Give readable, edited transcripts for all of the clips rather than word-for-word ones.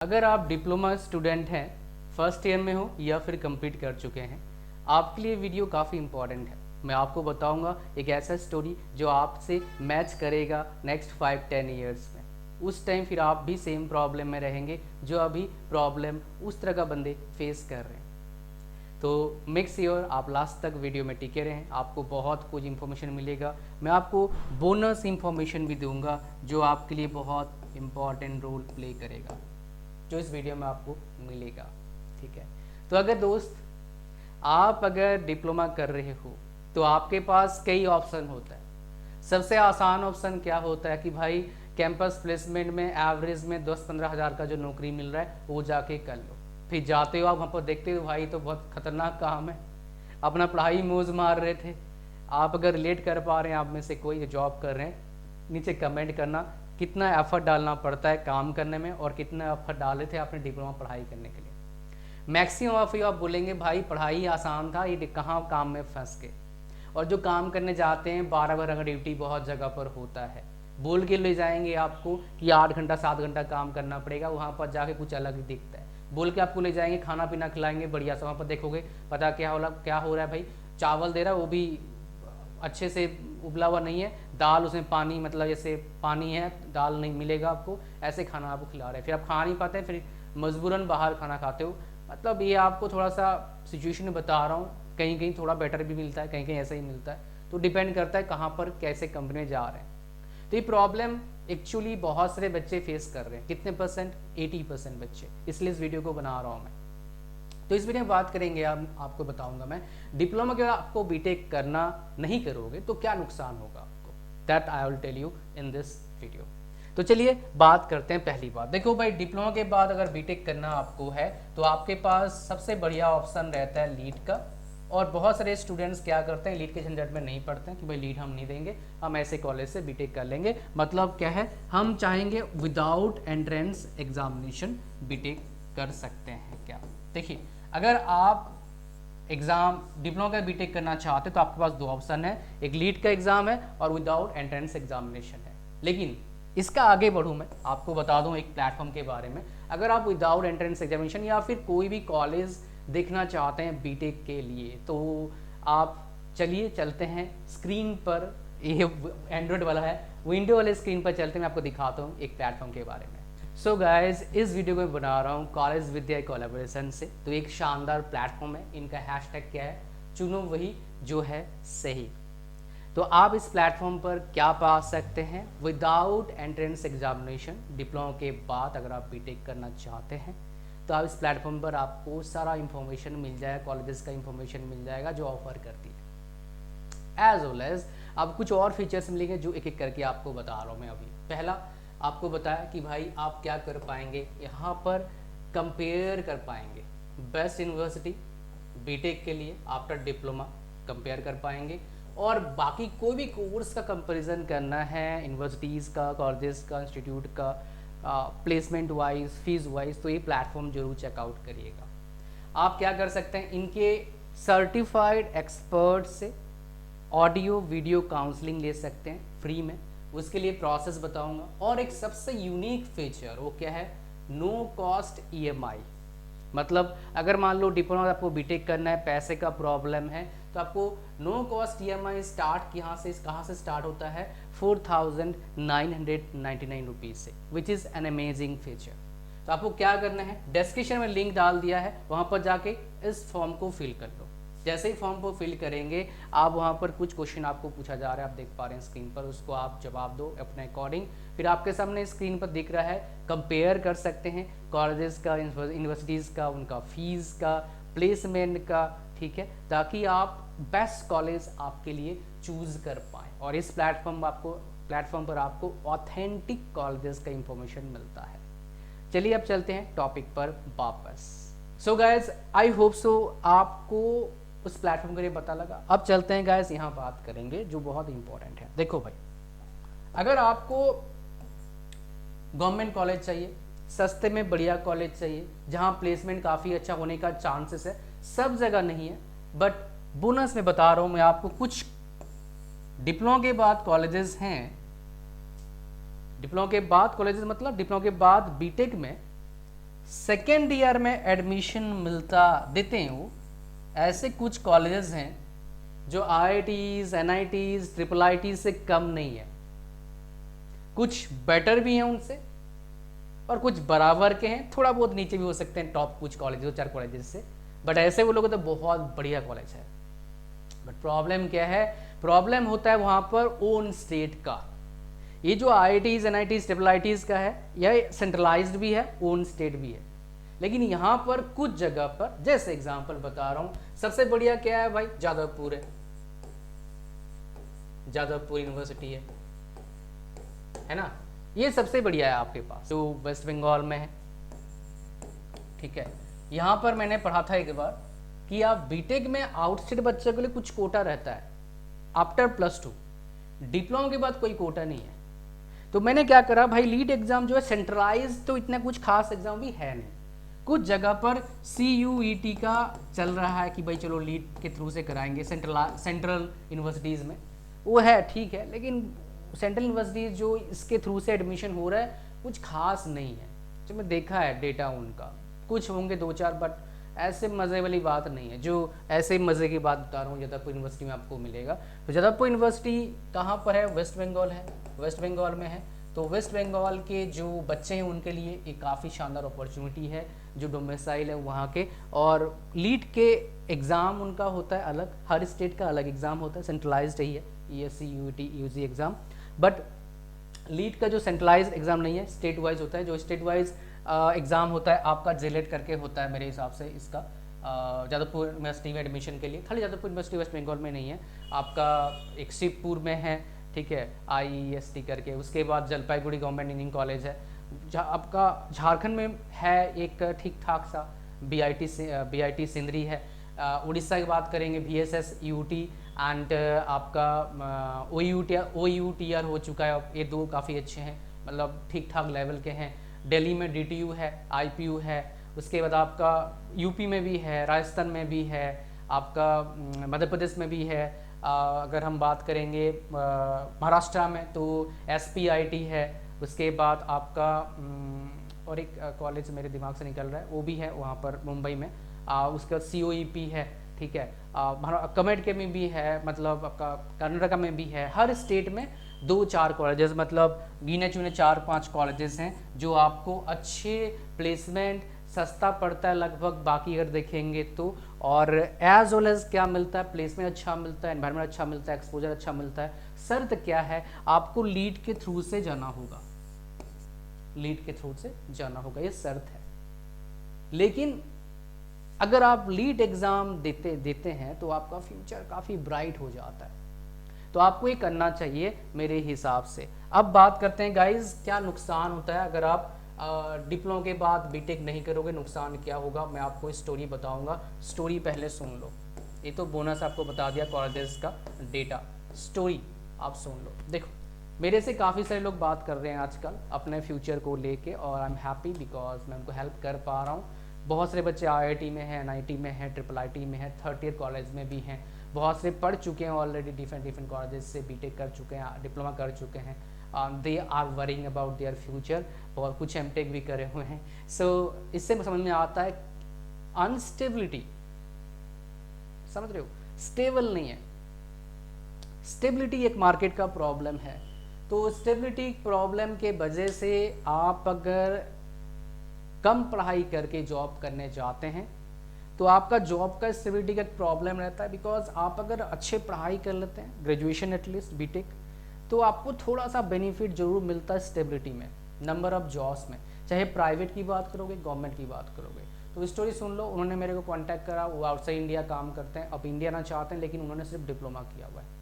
अगर आप diploma student हैं, फर्स्ट ईयर में हो या फिर कंप्लीट कर चुके हैं, आपके लिए वीडियो काफ़ी इंपॉर्टेंट है। मैं आपको बताऊंगा एक ऐसा स्टोरी जो आपसे मैच करेगा नेक्स्ट 5-10 ईयर्स में। उस टाइम फिर आप भी सेम प्रॉब्लम में रहेंगे जो अभी प्रॉब्लम उस तरह का बंदे फेस कर रहे हैं। तो मेक श्योर आप लास्ट तक वीडियो में टिके रहें, आपको बहुत कुछ इन्फॉर्मेशन मिलेगा। मैं आपको बोनस इन्फॉर्मेशन भी दूंगा जो आपके लिए बहुत इम्पॉर्टेंट रोल प्ले करेगा, जो इस वीडियो में आपको मिलेगा। ठीक है, तो अगर दोस्त आप अगर डिप्लोमा कर रहे हो तो आपके पास कई ऑप्शन होता है। सबसे आसान ऑप्शन क्या होता है कि भाई कैंपस प्लेसमेंट में एवरेज में 10-15 हज़ार का जो नौकरी मिल रहा है वो जाके कर लो। फिर जाते हो आप वहाँ पर देखते हो भाई तो बहुत खतरनाक काम है, अपना पढ़ाई मौज मार रहे थे। आप अगर रिलेट कर पा रहे हैं, आप में से कोई जॉब कर रहे हैं, नीचे कमेंट करना कितना एफर्ट डालना पड़ता है काम करने में और कितना एफर्ट डाले थे आपने डिप्लोमा पढ़ाई करने के लिए। मैक्सिमम ऑफ यू आप बोलेंगे भाई पढ़ाई आसान था, ये कहाँ काम में फंस गए। और जो काम करने जाते हैं 12 घंटा ड्यूटी बहुत जगह पर होता है, बोल के ले जाएंगे आपको कि 8 घंटा 7 घंटा काम करना पड़ेगा, वहाँ पर जाके कुछ अलग ही दिखता है। बोल के आपको ले जाएंगे, खाना पीना खिलाएंगे बढ़िया सा, वहाँ पर देखोगे पता क्या हो रहा है भाई, चावल दे रहा है वो भी अच्छे से उबला हुआ नहीं है, दाल उसमें पानी, मतलब जैसे पानी है दाल नहीं मिलेगा आपको, ऐसे खाना आपको खिला रहे हैं। फिर आप खा नहीं पाते, फिर मजबूरन बाहर खाना खाते हो। मतलब ये आपको थोड़ा सा सिचुएशन बता रहा हूँ, कहीं कहीं थोड़ा बेटर भी मिलता है, कहीं कहीं ऐसा ही मिलता है, तो डिपेंड करता है कहाँ पर कैसे कंपनी में जा रहे हैं। तो ये प्रॉब्लम एक्चुअली बहुत सारे बच्चे फेस कर रहे हैं। कितने परसेंट? 80% बच्चे। इसलिए इस वीडियो को बना रहा हूँ मैं। तो इस वीडियो में बात करेंगे, आपको बताऊंगा मैं डिप्लोमा के बाद आपको बीटेक करना नहीं करोगे तो क्या नुकसान होगा आपको, that I will tell you in this video. तो चलिए बात करते हैं। पहली बात देखो भाई, डिप्लोमा के बाद अगर बीटेक करना आपको है तो आपके पास सबसे बढ़िया ऑप्शन रहता है लीड का। और बहुत सारे स्टूडेंट्स क्या करते हैं, लीड के झंझट में नहीं पढ़ते हैं कि भाई लीड हम नहीं देंगे, हम ऐसे कॉलेज से बीटेक कर लेंगे। मतलब क्या है, हम चाहेंगे विदाउट एंट्रेंस एग्जामिनेशन बीटेक कर सकते हैं क्या। देखिए, अगर आप एग्जाम डिप्लोमा का बीटेक करना चाहते हैं तो आपके पास दो ऑप्शन है, एक लीड का एग्जाम है और विदाउट एंट्रेंस एग्जामिनेशन है। लेकिन इसका आगे बढ़ूँ मैं आपको बता दूं एक प्लेटफॉर्म के बारे में। अगर आप विदाउट एंट्रेंस एग्जामिनेशन या फिर कोई भी कॉलेज देखना चाहते हैं बीटेक के लिए, तो आप चलिए चलते हैं स्क्रीन पर, ये एंड्रॉयड वाला है, विंडो वाले स्क्रीन पर चलते हैं, मैं आपको दिखाता हूँ एक प्लेटफॉर्म के बारे में। सो गाइज, इस वीडियो को मैं बना रहा हूँ कॉलेज विद्या कोलैबोरेशन से। तो एक शानदार प्लेटफॉर्म है, इनका हैशटैग क्या है, चुनो वही जो है सही। तो आप इस प्लेटफॉर्म पर क्या पा सकते हैं, विदाउट एंट्रेंस एग्जामिनेशन डिप्लोमा के बाद अगर आप बीटेक करना चाहते हैं तो आप इस प्लेटफॉर्म पर आपको सारा इंफॉर्मेशन मिल जाएगा, कॉलेजेस का इंफॉर्मेशन मिल जाएगा जो ऑफर करती है, एज वेल एज अब कुछ और फीचर्स मिलेंगे जो एक एक करके आपको बता रहा हूँ मैं अभी। पहला आपको बताया कि भाई आप क्या कर पाएंगे, यहाँ पर कंपेयर कर पाएंगे बेस्ट यूनिवर्सिटी बीटेक के लिए आफ्टर डिप्लोमा, कंपेयर कर पाएंगे। और बाकी कोई भी कोर्स का कंपैरिजन करना है, यूनिवर्सिटीज़ का, कॉलेजेस का, इंस्टीट्यूट का, प्लेसमेंट वाइज, फीस वाइज, तो ये प्लेटफॉर्म जरूर चेकआउट करिएगा। आप क्या कर सकते हैं, इनके सर्टिफाइड एक्सपर्ट से ऑडियो वीडियो काउंसलिंग ले सकते हैं फ्री में, उसके लिए प्रोसेस बताऊंगा। और एक सबसे यूनिक फीचर वो क्या है, नो कॉस्ट ईएमआई। मतलब अगर मान लो डिप्लोमा आपको बीटेक करना है, पैसे का प्रॉब्लम है, तो आपको नो कॉस्ट ईएमआई स्टार्ट कहाँ से स्टार्ट होता है, 4999 रुपीज़ से, which is an amazing feature. तो आपको क्या करना है, डिस्क्रिप्शन में लिंक डाल दिया है, वहाँ पर जाके इस फॉर्म को फिल कर लो। जैसे ही फॉर्म को फिल करेंगे आप, वहाँ पर कुछ क्वेश्चन आपको पूछा जा रहा है, आप देख पा रहे हैं स्क्रीन पर, उसको आप जवाब दो अपने अकॉर्डिंग। फिर आपके सामने स्क्रीन पर दिख रहा है, कंपेयर कर सकते हैं कॉलेजेस का, यूनिवर्सिटीज़ का, उनका फीस का, प्लेसमेंट का, ठीक है, ताकि आप बेस्ट कॉलेज आपके लिए चूज कर पाएँ। और इस प्लेटफॉर्म पर आपको ऑथेंटिक कॉलेजेस का इंफॉर्मेशन मिलता है। चलिए अब चलते हैं टॉपिक पर वापस। So guys, I hope so आपको उस प्लेटफॉर्म के लिए पता लगा। अब चलते हैं गाइज, यहाँ बात करेंगे जो बहुत इंपॉर्टेंट है। देखो भाई, अगर आपको गवर्नमेंट कॉलेज चाहिए, सस्ते में बढ़िया कॉलेज चाहिए जहाँ प्लेसमेंट काफ़ी अच्छा होने का चांसेस है, सब जगह नहीं है बट बोनस में बता रहा हूँ मैं आपको, कुछ डिप्लोमा के बाद कॉलेजेस हैं, डिप्लोमा के बाद कॉलेजेस मतलब डिप्लोमा के बाद बीटेक में सेकेंड ईयर में एडमिशन मिलता देते हैं वो। ऐसे कुछ कॉलेजेस हैं जो IITs, NITs, IIIT से कम नहीं है, कुछ बेटर भी हैं उनसे और कुछ बराबर के हैं, थोड़ा बहुत नीचे भी हो सकते हैं टॉप कुछ कॉलेज, 2-4 कॉलेजेस से, बट ऐसे वो लोग तो बहुत बढ़िया कॉलेज है। बट प्रॉब्लम क्या है, प्रॉब्लम होता है वहाँ पर ओन स्टेट का। ये जो IITs, NITs, IIITs का है, यह सेंट्रलाइज्ड भी है, ओन स्टेट भी है। लेकिन यहाँ पर कुछ जगह पर, जैसे एग्जांपल बता रहा हूँ, सबसे बढ़िया क्या है भाई, जादवपुर है, जादवपुर यूनिवर्सिटी है ना, ये सबसे बढ़िया है आपके पास, जो वेस्ट बंगाल में है। ठीक है, यहाँ पर मैंने पढ़ा था एक बार कि आप बीटेक में आउटस्टेट बच्चों के लिए कुछ कोटा रहता है आफ्टर +2, डिप्लोमा के बाद कोई कोटा नहीं है। तो मैंने क्या करा भाई, लीड एग्जाम जो है सेंट्रलाइज, तो इतना कुछ खास एग्जाम भी है नहीं, कुछ जगह पर CUET का चल रहा है कि भाई चलो लीड के थ्रू से कराएंगे सेंट्रल यूनिवर्सिटीज़ में, वो है ठीक है, लेकिन सेंट्रल यूनिवर्सिटीज जो इसके थ्रू से एडमिशन हो रहा है कुछ खास नहीं है, जो मैं देखा है डेटा उनका, कुछ होंगे 2-4, बट ऐसे मज़े वाली बात नहीं है। जो ऐसे मज़े की बात बता रहा हूँ, जादवपुर यूनिवर्सिटी में आपको मिलेगा। तो जादवपुर यूनिवर्सिटी कहाँ पर है, वेस्ट बंगाल है, वेस्ट बंगाल में है। तो वेस्ट बंगाल के जो बच्चे हैं उनके लिए एक काफ़ी शानदार अपॉर्चुनिटी है, जो डोमिसाइल है वहाँ के। और लीड के एग्ज़ाम उनका होता है अलग, हर स्टेट का अलग एग्ज़ाम होता है, सेंट्रलाइज्ड ही है, ESC UET UG exam. But lead का जो सेंट्रलाइज्ड एग्ज़ाम नहीं है, स्टेट वाइज होता है। जो स्टेट वाइज एग्ज़ाम होता है आपका जेलेट करके होता है मेरे हिसाब से, इसका जादवपुर यूनिवर्सिटी में एडमिशन के लिए। खाली जादवपुर यूनिवर्सिटी वेस्ट बंगाल में नहीं है, आपका एक शिवपुर में है, ठीक है, IEST करके। उसके बाद जलपाईगुड़ी गवर्नमेंट इंजीनियरिंग कॉलेज है, जहाँ आपका झारखंड में है एक ठीक ठाक सा, BIT सिंदरी है। उड़ीसा की बात करेंगे VSS UT एंड आपका OUTR हो चुका है, ये 2 काफ़ी अच्छे हैं, मतलब ठीक ठाक लेवल के हैं। दिल्ली में DTU है, IPU है। उसके बाद आपका यूपी में भी है, राजस्थान में भी है, आपका मध्य प्रदेश में भी है। अगर हम बात करेंगे महाराष्ट्र में तो SPIT है। उसके बाद आपका और एक कॉलेज मेरे दिमाग से निकल रहा है, वो भी है वहाँ पर मुंबई में। उसके बाद COEP है, ठीक है, कर्नाटक में भी है, मतलब आपका कर्नाटका में भी है। हर स्टेट में 2-4 कॉलेजेस, मतलब गिने चुने 4-5 कॉलेजेस हैं जो आपको अच्छे प्लेसमेंट, सस्ता पड़ता है लगभग, बाकी अगर देखेंगे तो। और एज वेल एज क्या मिलता है, प्लेसमेंट अच्छा मिलता है, एनवायरनमेंट अच्छा मिलता है, एक्सपोजर अच्छा मिलता है। शर्त क्या है, आपको लीड के थ्रू से जाना होगा, लीड के थ्रू से जाना होगा, ये शर्त है। लेकिन अगर आप लीड एग्ज़ाम देते हैं तो आपका फ्यूचर काफ़ी ब्राइट हो जाता है, तो आपको ये करना चाहिए मेरे हिसाब से। अब बात करते हैं गाइज, क्या नुकसान होता है अगर आप डिप्लोमा के बाद बीटेक नहीं करोगे, नुकसान क्या होगा, मैं आपको स्टोरी बताऊंगा। स्टोरी पहले सुन लो, ये तो बोनस आपको बता दिया कॉलेजेस का डेटा, स्टोरी आप सुन लो। देखो, मेरे से काफ़ी सारे लोग बात कर रहे हैं आजकल अपने फ्यूचर को लेके, और आई एम हैप्पी बिकॉज मैं उनको हेल्प कर पा रहा हूँ। बहुत सारे बच्चे IIT में हैं, NIT में हैं, IIIT में हैं, 3rd ईयर कॉलेज में भी हैं। बहुत से पढ़ चुके हैं ऑलरेडी, डिफरेंट कॉलेजेस से बीटेक कर चुके हैं, डिप्लोमा कर चुके हैं। They are worrying about their future, और कुछ MTech भी करे हुए हैं। सो इससे समझ में आता है अनस्टेबिलिटी, समझ रहे हो, स्टेबल नहीं है। स्टेबिलिटी एक मार्केट का प्रॉब्लम है। तो स्टेबिलिटी प्रॉब्लम के वजह से आप अगर कम पढ़ाई करके जॉब करने जाते हैं तो आपका जॉब का स्टेबिलिटी का प्रॉब्लम रहता है। बिकॉज आप अगर अच्छे पढ़ाई कर लेते हैं, ग्रेजुएशन एटलीस्ट बीटेक, तो आपको थोड़ा सा बेनिफिट जरूर मिलता है स्टेबिलिटी में, नंबर ऑफ जॉब्स में, चाहे प्राइवेट की बात करोगे, गवर्नमेंट की बात करोगे। तो स्टोरी सुन लो, उन्होंने मेरे को कांटेक्ट करा, वो आउटसाइड इंडिया काम करते हैं, अब इंडिया ना चाहते हैं, लेकिन उन्होंने सिर्फ डिप्लोमा किया हुआ है।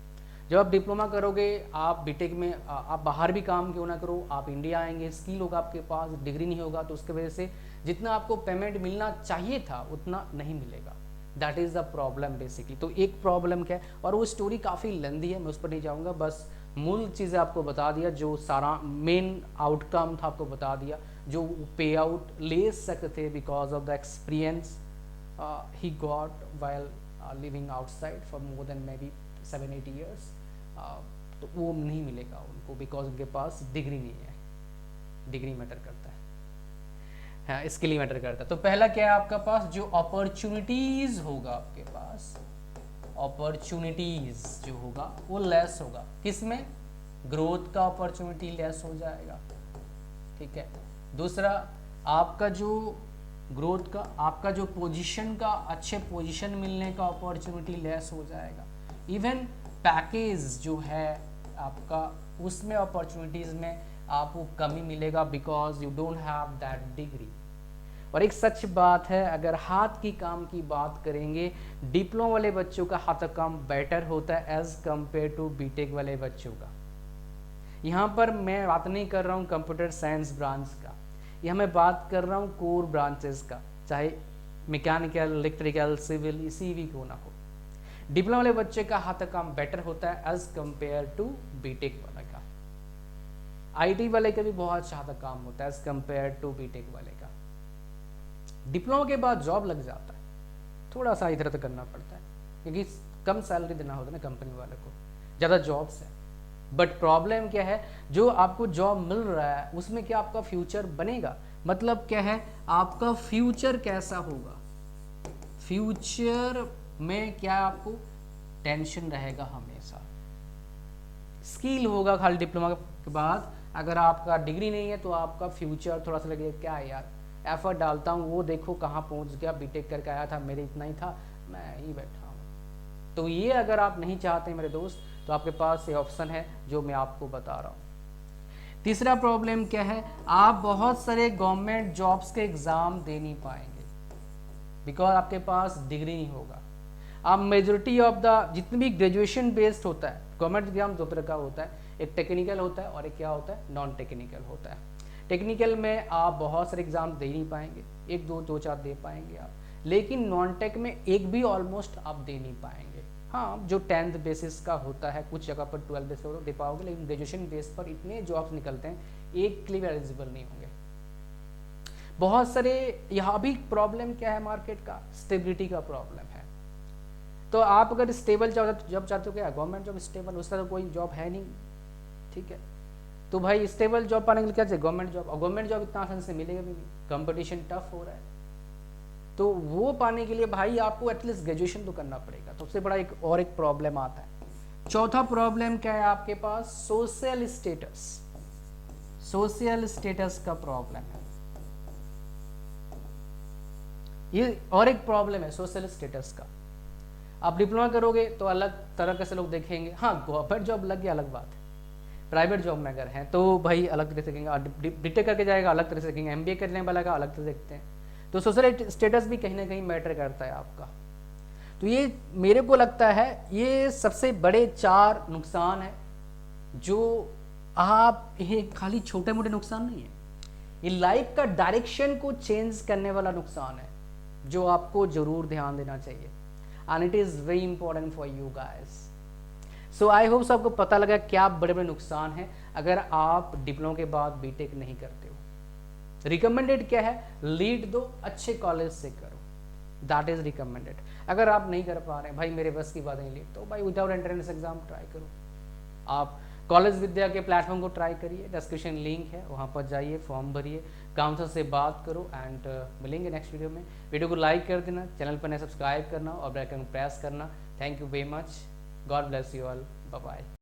जब आप डिप्लोमा करोगे, आप बीटेक में आप बाहर भी काम क्यों ना करो, आप इंडिया आएंगे, स्किल होगा आपके पास, डिग्री नहीं होगा, तो उसके वजह से जितना आपको पेमेंट मिलना चाहिए था उतना नहीं मिलेगा। That is the problem basically. तो एक प्रॉब्लम क्या है, और वो स्टोरी काफ़ी लेंदी है, मैं उस पर नहीं जाऊँगा, बस मूल चीज़ें आपको बता दिया, जो सारा मेन आउटकम था आपको बता दिया, जो पे आउट ले सकते थे because of the experience he got while living outside for more than may be 7-8 years. तो वो नहीं मिलेगा उनको, बिकॉज उनके पास डिग्री नहीं है, डिग्री मैटर करता है। हाँ, इसके लिए मैटर करता है। तो पहला क्या है आपका पास, जो अपॉर्चुनिटीज होगा आपके पास, अपॉर्चुनिटीज जो होगा वो लेस होगा, किसमें, ग्रोथ का अपॉर्चुनिटी लेस हो जाएगा, ठीक है। दूसरा, आपका जो ग्रोथ का, आपका जो पोजीशन का, अच्छे पोजीशन मिलने का अपॉर्चुनिटी लेस हो जाएगा। इवन पैकेज जो है आपका, उसमें अपॉर्चुनिटीज़ में आपको कमी मिलेगा, because you don't have that degree. और एक सच बात है, अगर हाथ की काम की बात करेंगे, डिप्लोमा वाले बच्चों का हाथ का काम बेटर होता है एज कम्पेयर टू बीटेक वाले बच्चों का। यहाँ पर मैं बात नहीं कर रहा हूँ कंप्यूटर साइंस ब्रांच का, यहाँ मैं बात कर रहा हूँ कोर ब्रांचेस का, चाहे मैकेनिकल, इलेक्ट्रिकल, सिविल, इसी भी क्यों ना हो। डिप्लोमा वाले बच्चे का हाथ का काम बेटर होता है एज कम्पेयर टू बीटेक वाले का। आईटी वाले का भी बहुत ज़्यादा काम होता है एज कम्पेयर टू बीटेक वाले का। डिप्लोमा के बाद जॉब लग जाता है, थोड़ा सा इधर उधर करना पड़ता है क्योंकि कम सैलरी देना होता है ना कंपनी वाले को, ज़्यादा जॉब्स है। बट प्रॉब्लम क्या है, जो आपको जॉब मिल रहा है उसमें क्या आपका फ्यूचर बनेगा, मतलब क्या है, आपका फ्यूचर कैसा होगा, फ्यूचर में क्या आपको टेंशन रहेगा हमेशा। स्किल होगा खाली डिप्लोमा के बाद, अगर आपका डिग्री नहीं है तो आपका फ्यूचर थोड़ा सा लगेगा क्या है यार, एफर्ट डालता हूँ वो देखो कहाँ पहुँच गया, बीटेक करके आया था, मेरे इतना ही था, मैं ही बैठा हूँ। तो ये अगर आप नहीं चाहते मेरे दोस्त, तो आपके पास ये ऑप्शन है जो मैं आपको बता रहा हूँ। तीसरा प्रॉब्लम क्या है, आप बहुत सारे गवर्नमेंट जॉब्स के एग्ज़ाम दे नहीं पाएंगे बिकॉज आपके पास डिग्री नहीं होगा। आप मेजोरिटी ऑफ द जितने भी ग्रेजुएशन बेस्ड होता है, गवर्नमेंट एग्जाम दो तरह का होता है, एक टेक्निकल होता है और एक क्या होता है, नॉन टेक्निकल होता है। टेक्निकल में आप बहुत सारे एग्जाम दे नहीं पाएंगे, एक दो चार दे पाएंगे आप, लेकिन नॉन टेक में एक भी ऑलमोस्ट आप दे नहीं पाएंगे। हाँ, जो 10th बेसिस का होता है, कुछ जगह पर 12 बेसिस दे पाओगे, लेकिन ग्रेजुएशन बेस पर इतने जॉब्स निकलते हैं, एक के लिए एलिजिबल नहीं होंगे। बहुत सारे यहाँ भी प्रॉब्लम क्या है मार्केट का, स्टेबिलिटी का प्रॉब्लम है। तो आप अगर स्टेबल जॉब चाहते हो, क्या गवर्नमेंट जॉब स्टेबल, उसका तो कोई जॉब है नहीं, ठीक है। तो भाई स्टेबल जॉब पाने के लिए क्या चाहिए, गवर्नमेंट जॉब, और गवर्नमेंट जॉब इतना आसान से मिलेगा भी नहीं, कंपटीशन टफ हो रहा है। तो वो पाने के लिए भाई आपको एटलीस्ट ग्रेजुएशन तो करना पड़ेगा। तो सबसे बड़ा एक प्रॉब्लम आता है। चौथा प्रॉब्लम क्या है आपके पास, सोशल स्टेटस, सोशल स्टेटस का प्रॉब्लम है। ये और एक प्रॉब्लम है सोशल स्टेटस का। आप डिप्लोमा करोगे तो अलग तरह से लोग देखेंगे, हाँ गवर्नमेंट जॉब लग गया अलग बात है, प्राइवेट जॉब में अगर हैं तो भाई अलग तरह से देखेंगे, बीटेक करके जाएगा अलग तरह से देखेंगे, एमबीए करने वाला का अलग तरह से देखते हैं। तो सोशल स्टेटस भी कहीं ना कहीं मैटर करता है आपका। तो ये मेरे को लगता है ये सबसे बड़े 4 नुकसान है, जो आप, ये खाली छोटे मोटे नुकसान नहीं है, ये लाइफ का डायरेक्शन को चेंज करने वाला नुकसान है, जो आपको जरूर ध्यान देना चाहिए। And it is very important for you guys. So I hope आपको पता लगा क्या बड़े बड़े नुकसान हैं अगर आप डिप्लोमा के बाद बीटेक नहीं करते हो। रिकमेंडेड क्या है, लीड दो, अच्छे कॉलेज से करो, दैट इज रिकमेंडेड। अगर आप नहीं कर पा रहे हैं, भाई मेरे बस की बात नहीं लीड, तो भाई विदाउट एंट्रेंस एग्जाम ट्राई करो। आप कॉलेज विद्या के प्लेटफॉर्म को ट्राई करिए, डिस्क्रिप्शन लिंक है, वहाँ पर जाइए, फॉर्म भरिए, काउंसलर से बात करो। एंड मिलेंगे नेक्स्ट वीडियो में। वीडियो को लाइक कर देना, चैनल पर नए सब्सक्राइब करना और बेल आइकन प्रेस करना। Thank you very much, God bless you all, bye bye.